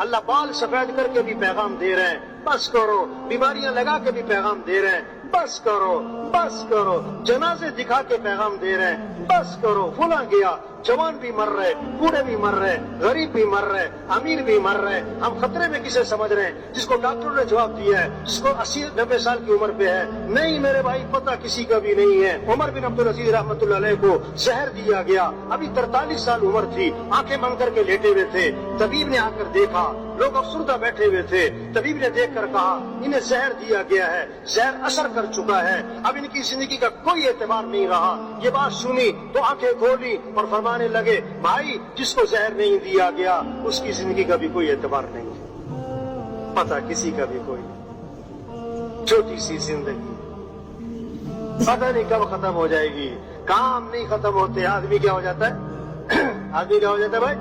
اللہ بال سفید کر کے بھی پیغام دے رہے ہیں بس کرو، بیماریاں لگا کے بھی پیغام دے رہے ہیں بس کرو بس کرو، جنازے دکھا کے پیغام دے رہے ہیں بس کرو، فلاں گیا، جوان بھی مر رہے، بوڑھے بھی مر رہے، غریب بھی مر رہے، امیر بھی مر رہے، ہم خطرے میں کسے سمجھ رہے ہیں؟ جس کو ڈاکٹر نے جواب دیا ہے، جس کو 80-90 سال کی عمر پہ ہے، نہیں میرے بھائی پتہ کسی کا بھی نہیں ہے۔ عمر بن عبدالعزیز رحمۃ اللہ علیہ کو زہر دیا گیا، ابھی 43 سال عمر تھی، آنکھیں بند کر کے لیٹے ہوئے تھے، طبیب نے آ کر دیکھا، لوگ افسردہ بیٹھے ہوئے تھے، طبیب نے دیکھ کر کہا انہیں زہر دیا گیا ہے، زہر اثر کر چکا ہے، اب ان کی زندگی کا کوئی اعتبار نہیں رہا۔ یہ بات سنی تو آنکھیں کھولی اور فرمانے لگے بھائی جس کو زہر نہیں دیا گیا اس کی زندگی کا بھی کوئی اعتبار نہیں، پتہ کسی کا بھی کوئی، چھوٹی سی زندگی پتہ نہیں کب ختم ہو جائے گی، کام نہیں ختم ہوتے، آدمی کیا ہو جاتا ہے؟ آدمی کیا ہو جاتا ہے بھائی؟